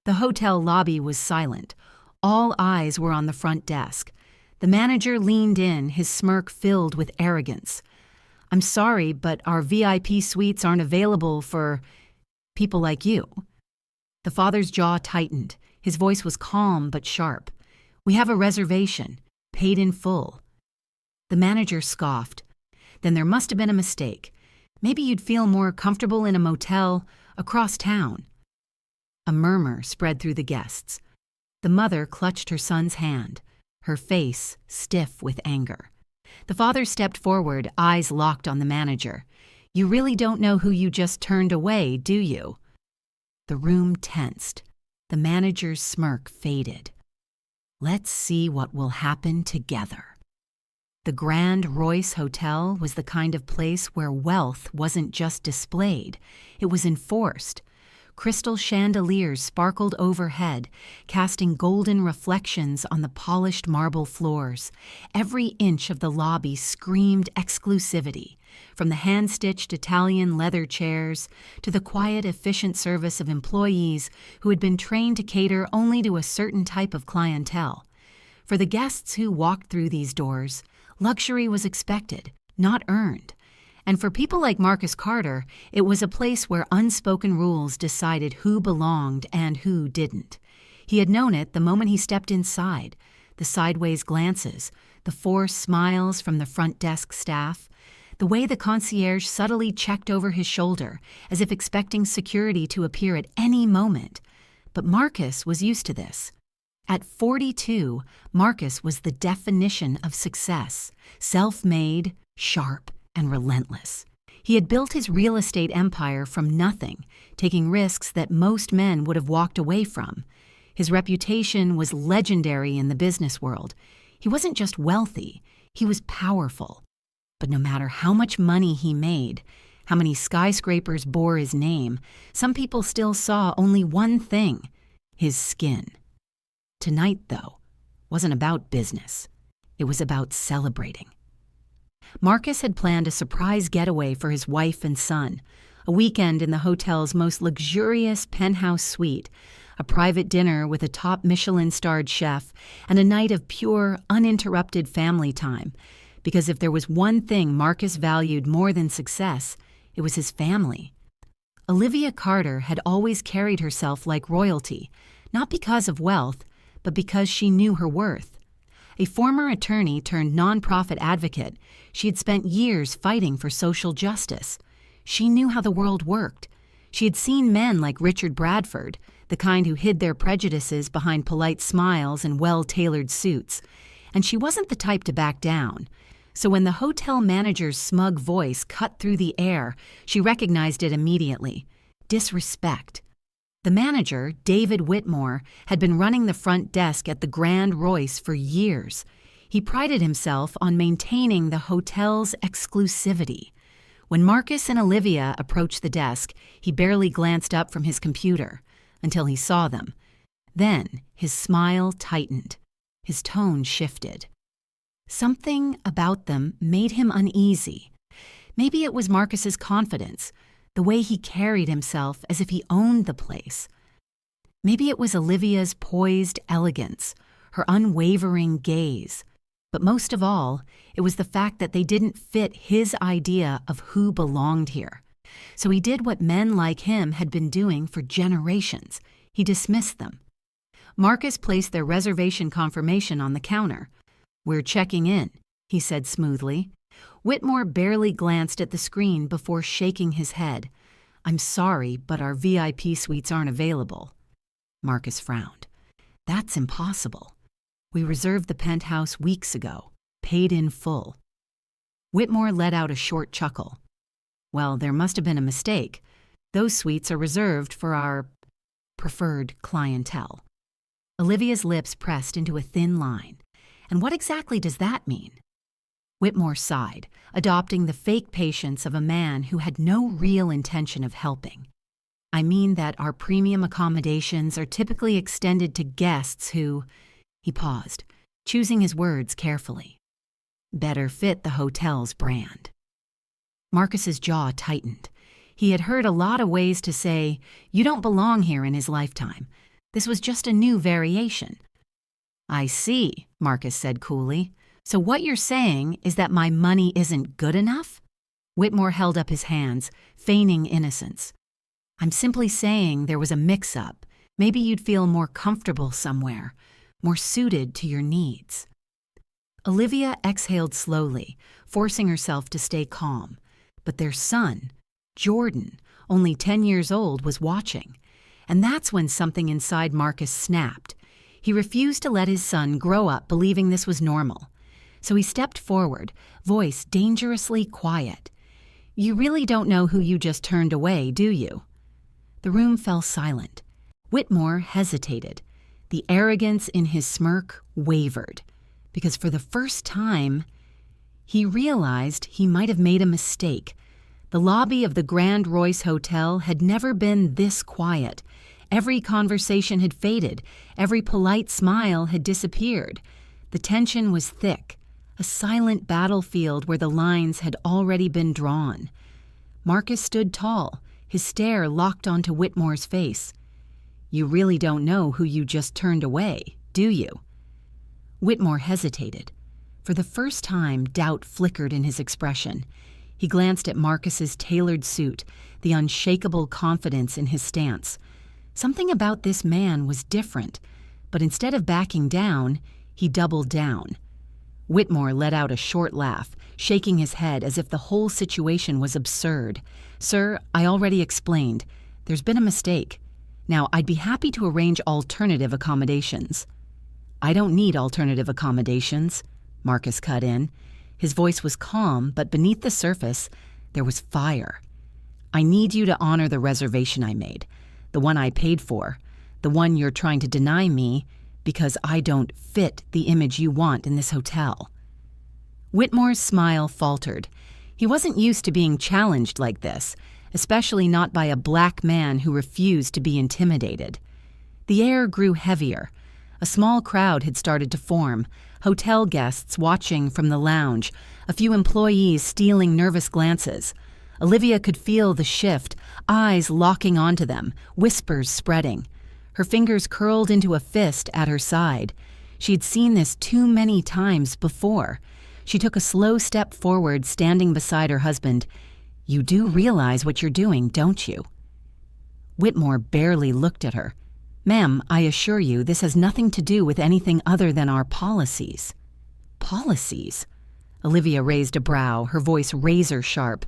The hotel lobby was silent. All eyes were on the front desk. The manager leaned in, his smirk filled with arrogance. "I'm sorry, but our VIP suites aren't available for people like you." The father's jaw tightened. His voice was calm but sharp. "We have a reservation, paid in full." The manager scoffed. "Then there must have been a mistake. Maybe you'd feel more comfortable in a motel across town." A murmur spread through the guests. The mother clutched her son's hand, her face stiff with anger. The father stepped forward, eyes locked on the manager. "You really don't know who you just turned away, do you?" The room tensed. The manager's smirk faded. "Let's see what will happen together." The Grand Royce Hotel was the kind of place where wealth wasn't just displayed, it was enforced. Crystal chandeliers sparkled overhead, casting golden reflections on the polished marble floors. Every inch of the lobby screamed exclusivity, from the hand-stitched Italian leather chairs to the quiet, efficient service of employees who had been trained to cater only to a certain type of clientele. For the guests who walked through these doors, luxury was expected, not earned. And for people like Marcus Carter, it was a place where unspoken rules decided who belonged and who didn't. He had known it the moment he stepped inside. The sideways glances, the forced smiles from the front desk staff, the way the concierge subtly checked over his shoulder, as if expecting security to appear at any moment. But Marcus was used to this. At 42, Marcus was the definition of success, self-made, sharp, and relentless. He had built his real estate empire from nothing, taking risks that most men would have walked away from. His reputation was legendary in the business world. He wasn't just wealthy, he was powerful. But no matter how much money he made, how many skyscrapers bore his name, some people still saw only one thing: his skin. Tonight, though, wasn't about business. It was about celebrating. Marcus had planned a surprise getaway for his wife and son, a weekend in the hotel's most luxurious penthouse suite, a private dinner with a top Michelin-starred chef, and a night of pure, uninterrupted family time. Because if there was one thing Marcus valued more than success, it was his family. Olivia Carter had always carried herself like royalty, not because of wealth, but because she knew her worth. A former attorney turned nonprofit advocate, she had spent years fighting for social justice. She knew how the world worked. She had seen men like Richard Bradford, the kind who hid their prejudices behind polite smiles and well-tailored suits. And she wasn't the type to back down. So when the hotel manager's smug voice cut through the air, she recognized it immediately: disrespect. The manager, David Whitmore, had been running the front desk at the Grand Royce for years. He prided himself on maintaining the hotel's exclusivity. When Marcus and Olivia approached the desk, he barely glanced up from his computer until he saw them. Then his smile tightened. His tone shifted. Something about them made him uneasy. Maybe it was Marcus's confidence, the way he carried himself as if he owned the place. Maybe it was Olivia's poised elegance, her unwavering gaze. But most of all, it was the fact that they didn't fit his idea of who belonged here. So he did what men like him had been doing for generations. He dismissed them. Marcus placed their reservation confirmation on the counter. "We're checking in," he said smoothly. Whitmore barely glanced at the screen before shaking his head. "I'm sorry, but our VIP suites aren't available." Marcus frowned. "That's impossible. We reserved the penthouse weeks ago, paid in full." Whitmore let out a short chuckle. "Well, there must have been a mistake. Those suites are reserved for our preferred clientele." Olivia's lips pressed into a thin line. "And what exactly does that mean?" Whitmore sighed, adopting the fake patience of a man who had no real intention of helping. "I mean that our premium accommodations are typically extended to guests who—" He paused, choosing his words carefully. "Better fit the hotel's brand." Marcus's jaw tightened. He had heard a lot of ways to say, "You don't belong here," in his lifetime. This was just a new variation. I see, Marcus said coolly. So what you're saying is that my money isn't good enough? Whitmore held up his hands, feigning innocence. I'm simply saying there was a mix-up. Maybe you'd feel more comfortable somewhere, more suited to your needs. Olivia exhaled slowly, forcing herself to stay calm. But their son, Jordan, only 10 years old, was watching. And that's when something inside Marcus snapped. He refused to let his son grow up believing this was normal. So he stepped forward, voice dangerously quiet. You really don't know who you just turned away, do you? The room fell silent. Whitmore hesitated. The arrogance in his smirk wavered, because for the first time, he realized he might have made a mistake. The lobby of the Grand Royce Hotel had never been this quiet. Every conversation had faded. Every polite smile had disappeared. The tension was thick, a silent battlefield where the lines had already been drawn. Marcus stood tall, his stare locked onto Whitmore's face. You really don't know who you just turned away, do you? Whitmore hesitated. For the first time, doubt flickered in his expression. He glanced at Marcus's tailored suit, the unshakable confidence in his stance. Something about this man was different, but instead of backing down, he doubled down. Whitmore let out a short laugh, shaking his head as if the whole situation was absurd. Sir, I already explained. There's been a mistake. Now, I'd be happy to arrange alternative accommodations. I don't need alternative accommodations, Marcus cut in. His voice was calm, but beneath the surface, there was fire. I need you to honor the reservation I made, the one I paid for, the one you're trying to deny me because I don't fit the image you want in this hotel. Whitmore's smile faltered. He wasn't used to being challenged like this, especially not by a black man who refused to be intimidated. The air grew heavier. A small crowd had started to form, hotel guests watching from the lounge, a few employees stealing nervous glances. Olivia could feel the shift, eyes locking onto them, whispers spreading. Her fingers curled into a fist at her side. She'd seen this too many times before. She took a slow step forward, standing beside her husband. You do realize what you're doing, don't you? Whitmore barely looked at her. Ma'am, I assure you, this has nothing to do with anything other than our policies. Policies? Olivia raised a brow, her voice razor sharp.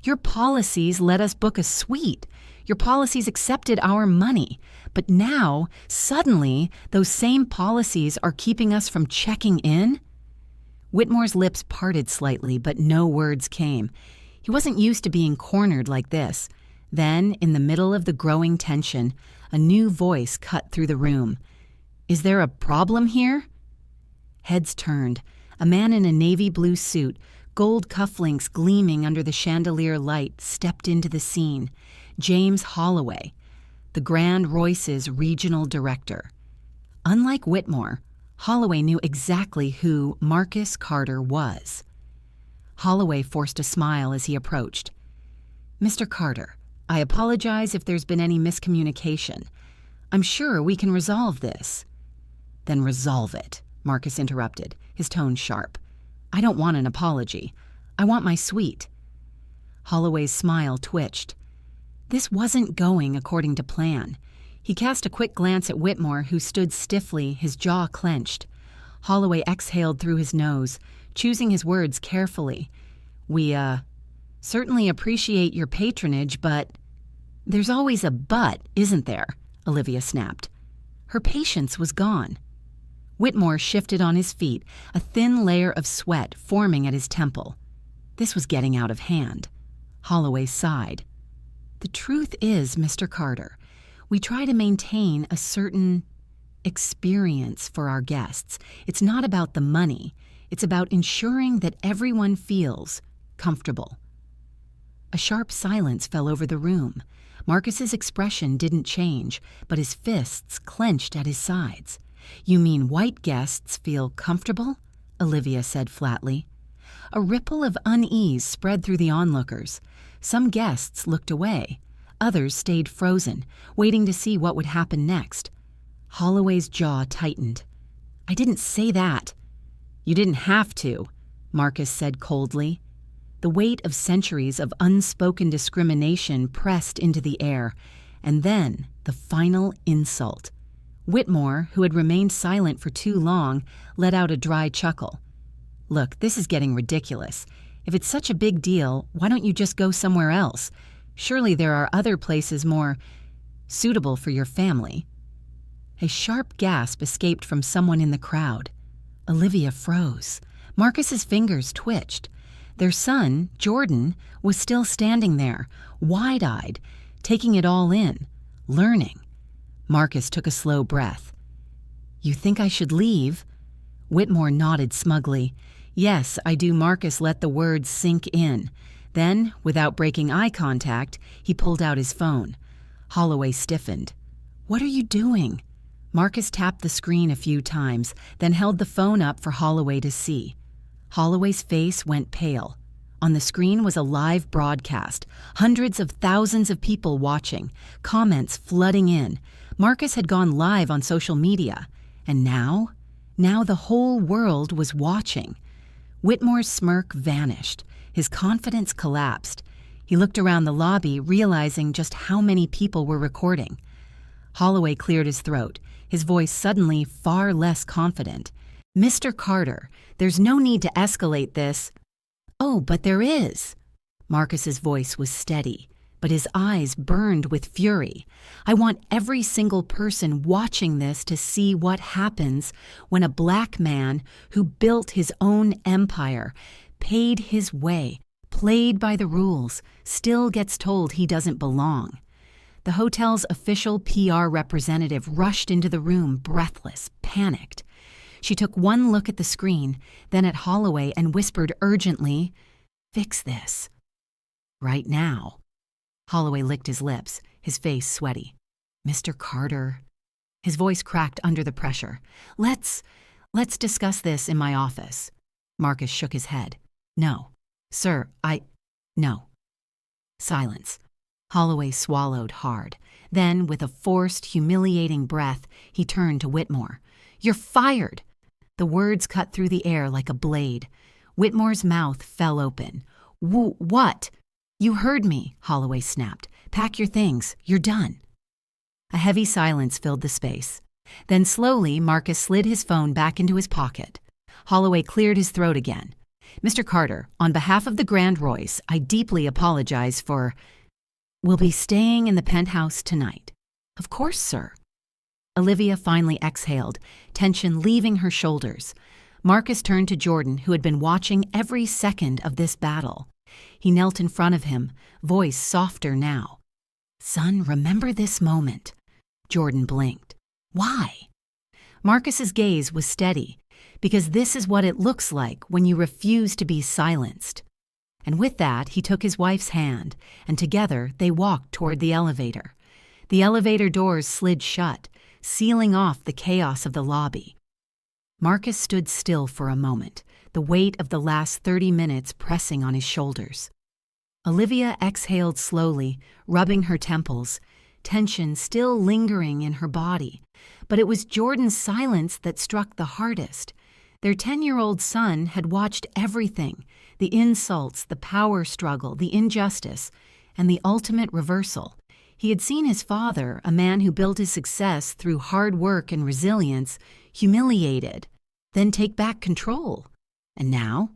Your policies let us book a suite. Your policies accepted our money. But now, suddenly, those same policies are keeping us from checking in? Whitmore's lips parted slightly, but no words came. He wasn't used to being cornered like this. Then, in the middle of the growing tension, a new voice cut through the room. Is there a problem here? Heads turned. A man in a navy blue suit, gold cufflinks gleaming under the chandelier light, stepped into the scene. James Holloway, the Grand Royce's regional director. Unlike Whitmore, Holloway knew exactly who Marcus Carter was. Holloway forced a smile as he approached. Mr. Carter, I apologize if there's been any miscommunication. I'm sure we can resolve this. Then resolve it, Marcus interrupted, his tone sharp. I don't want an apology. I want my suite. Holloway's smile twitched. This wasn't going according to plan. He cast a quick glance at Whitmore, who stood stiffly, his jaw clenched. Holloway exhaled through his nose, choosing his words carefully. We, certainly appreciate your patronage, but... There's always a but, isn't there? Olivia snapped. Her patience was gone. Whitmore shifted on his feet, a thin layer of sweat forming at his temple. This was getting out of hand. Holloway sighed. The truth is, Mr. Carter, we try to maintain a certain experience for our guests. It's not about the money. It's about ensuring that everyone feels comfortable. A sharp silence fell over the room. Marcus's expression didn't change, but his fists clenched at his sides. You mean white guests feel comfortable? Olivia said flatly. A ripple of unease spread through the onlookers. Some guests looked away. Others stayed frozen, waiting to see what would happen next. Holloway's jaw tightened. "I didn't say that." "You didn't have to," Marcus said coldly. The weight of centuries of unspoken discrimination pressed into the air, and then the final insult. Whitmore, who had remained silent for too long, let out a dry chuckle. "Look, this is getting ridiculous. If it's such a big deal, why don't you just go somewhere else? Surely there are other places more suitable for your family." A sharp gasp escaped from someone in the crowd. Olivia froze. Marcus's fingers twitched. Their son, Jordan, was still standing there, wide-eyed, taking it all in, learning. Marcus took a slow breath. "You think I should leave?" Whitmore nodded smugly. "Yes, I do." Marcus let the words sink in. Then, without breaking eye contact, he pulled out his phone. Holloway stiffened. "What are you doing?" Marcus tapped the screen a few times, then held the phone up for Holloway to see. Holloway's face went pale. On the screen was a live broadcast, hundreds of thousands of people watching, comments flooding in. Marcus had gone live on social media, and now the whole world was watching. Whitmore's smirk vanished. His confidence collapsed. He looked around the lobby, realizing just how many people were recording. Holloway cleared his throat, his voice suddenly far less confident. "Mr. Carter, there's no need to escalate this." "Oh, but there is." Marcus's voice was steady, but his eyes burned with fury. "I want every single person watching this to see what happens when a black man who built his own empire, paid his way, played by the rules, still gets told he doesn't belong." The hotel's official PR representative rushed into the room, breathless, panicked. She took one look at the screen, then at Holloway, and whispered urgently, "Fix this. Right now." Holloway licked his lips, his face sweaty. "Mr. Carter." His voice cracked under the pressure. Let's discuss this in my office." Marcus shook his head. "No. Sir, no." Silence. Holloway swallowed hard. Then, with a forced, humiliating breath, he turned to Whitmore. "You're fired!" The words cut through the air like a blade. Whitmore's mouth fell open. "What?" "You heard me," Holloway snapped. "Pack your things. You're done." A heavy silence filled the space. Then slowly, Marcus slid his phone back into his pocket. Holloway cleared his throat again. "Mr. Carter, on behalf of the Grand Royce, I deeply apologize for... We'll be staying in the penthouse tonight." "Of course, sir." Olivia finally exhaled, tension leaving her shoulders. Marcus turned to Jordan, who had been watching every second of this battle. He knelt in front of him, voice softer now. "Son, remember this moment." Jordan blinked. "Why?" Marcus's gaze was steady, "Because this is what it looks like when you refuse to be silenced." And with that, he took his wife's hand, and together they walked toward the elevator. The elevator doors slid shut, sealing off the chaos of the lobby. Marcus stood still for a moment, the weight of the last 30 minutes pressing on his shoulders. Olivia exhaled slowly, rubbing her temples, tension still lingering in her body. But it was Jordan's silence that struck the hardest. Their 10-year-old son had watched everything, the insults, the power struggle, the injustice, and the ultimate reversal. He had seen his father, a man who built his success through hard work and resilience, humiliated, then take back control. And now?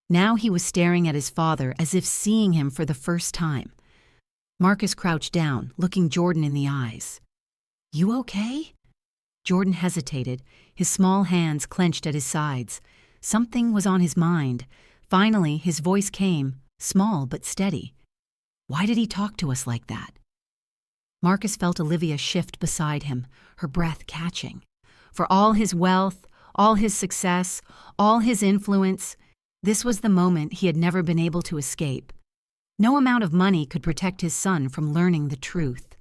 Now he was staring at his father as if seeing him for the first time. Marcus crouched down, looking Jordan in the eyes. "You okay?" Jordan hesitated, his small hands clenched at his sides. Something was on his mind. Finally, his voice came, small but steady. "Why did he talk to us like that?" Marcus felt Olivia shift beside him, her breath catching. For all his wealth, all his success, all his influence, this was the moment he had never been able to escape. No amount of money could protect his son from learning the truth.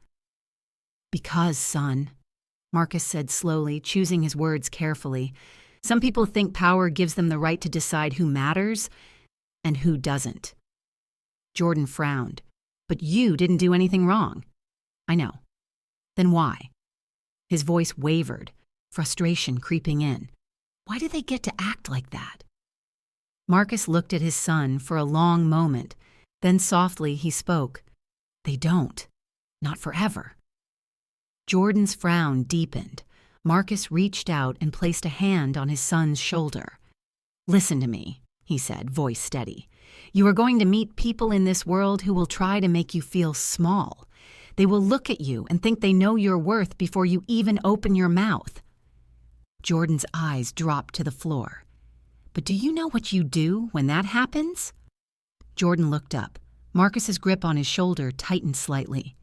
"Because, son," Marcus said slowly, choosing his words carefully, "some people think power gives them the right to decide who matters and who doesn't." Jordan frowned. "But you didn't do anything wrong." "I know." "Then why?" His voice wavered, frustration creeping in. Why do they get to act like that? Marcus looked at his son for a long moment. Then softly he spoke. They don't. Not forever. Jordan's frown deepened. Marcus reached out and placed a hand on his son's shoulder. Listen to me, he said, voice steady. You are going to meet people in this world who will try to make you feel small. They will look at you and think they know your worth before you even open your mouth. Jordan's eyes dropped to the floor. But do you know what you do when that happens? Jordan looked up. Marcus's grip on his shoulder tightened slightly.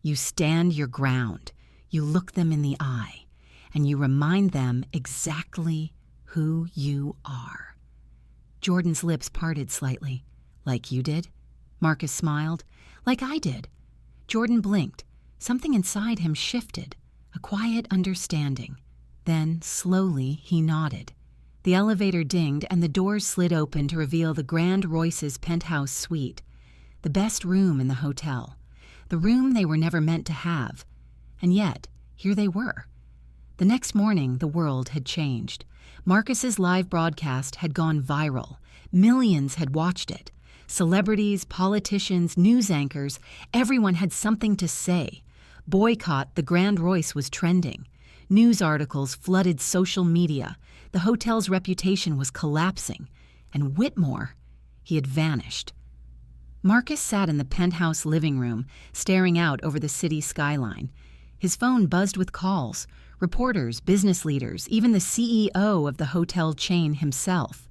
You stand your ground. You look them in the eye, and you remind them exactly who you are. Jordan's lips parted slightly. Like you did? Marcus smiled. Like I did. Jordan blinked. Something inside him shifted, a quiet understanding. Then, slowly, he nodded. The elevator dinged and the doors slid open to reveal the Grand Royce's penthouse suite, the best room in the hotel, the room they were never meant to have. And yet, here they were. The next morning, the world had changed. Marcus's live broadcast had gone viral. Millions had watched it. Celebrities, politicians, news anchors, everyone had something to say. Boycott the Grand Royce was trending. News articles flooded social media. The hotel's reputation was collapsing. And Whitmore, he had vanished. Marcus sat in the penthouse living room, staring out over the city skyline. His phone buzzed with calls. Reporters, business leaders, even the CEO of the hotel chain himself.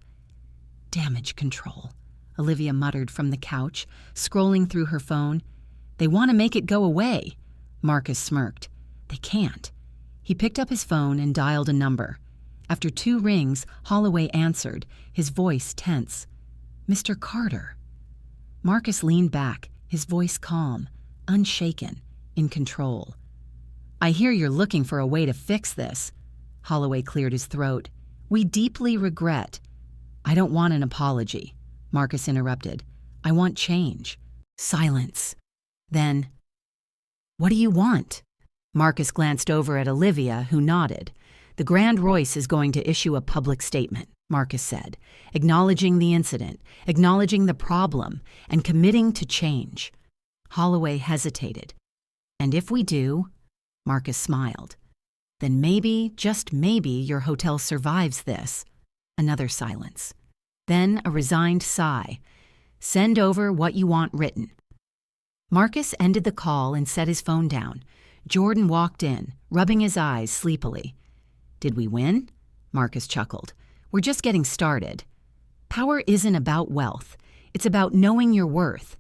Damage control, Olivia muttered from the couch, scrolling through her phone. They want to make it go away. Marcus smirked. They can't. He picked up his phone and dialed a number. After 2 rings, Holloway answered, his voice tense. Mr. Carter. Marcus leaned back, his voice calm, unshaken, in control. I hear you're looking for a way to fix this. Holloway cleared his throat. We deeply regret. I don't want an apology, Marcus interrupted. I want change. Silence. Then, what do you want? Marcus glanced over at Olivia, who nodded. The Grand Royce is going to issue a public statement, Marcus said, acknowledging the incident, acknowledging the problem, and committing to change. Holloway hesitated. And if we do, Marcus smiled, then maybe, just maybe, your hotel survives this. Another silence. Then a resigned sigh. Send over what you want written. Marcus ended the call and set his phone down. Jordan walked in, rubbing his eyes sleepily. Did we win? Marcus chuckled. We're just getting started. Power isn't about wealth. It's about knowing your worth.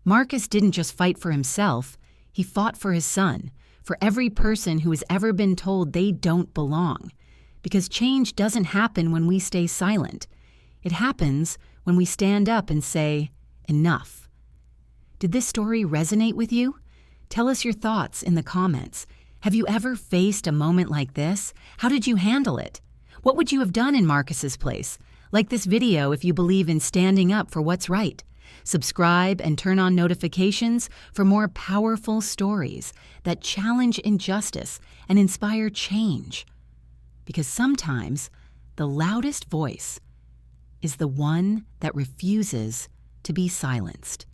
Marcus didn't just fight for himself. He fought for his son, for every person who has ever been told they don't belong. Because change doesn't happen when we stay silent. It happens when we stand up and say, enough. Did this story resonate with you? Tell us your thoughts in the comments. Have you ever faced a moment like this? How did you handle it? What would you have done in Marcus's place? Like this video if you believe in standing up for what's right. Subscribe and turn on notifications for more powerful stories that challenge injustice and inspire change. Because sometimes the loudest voice is the one that refuses to be silenced.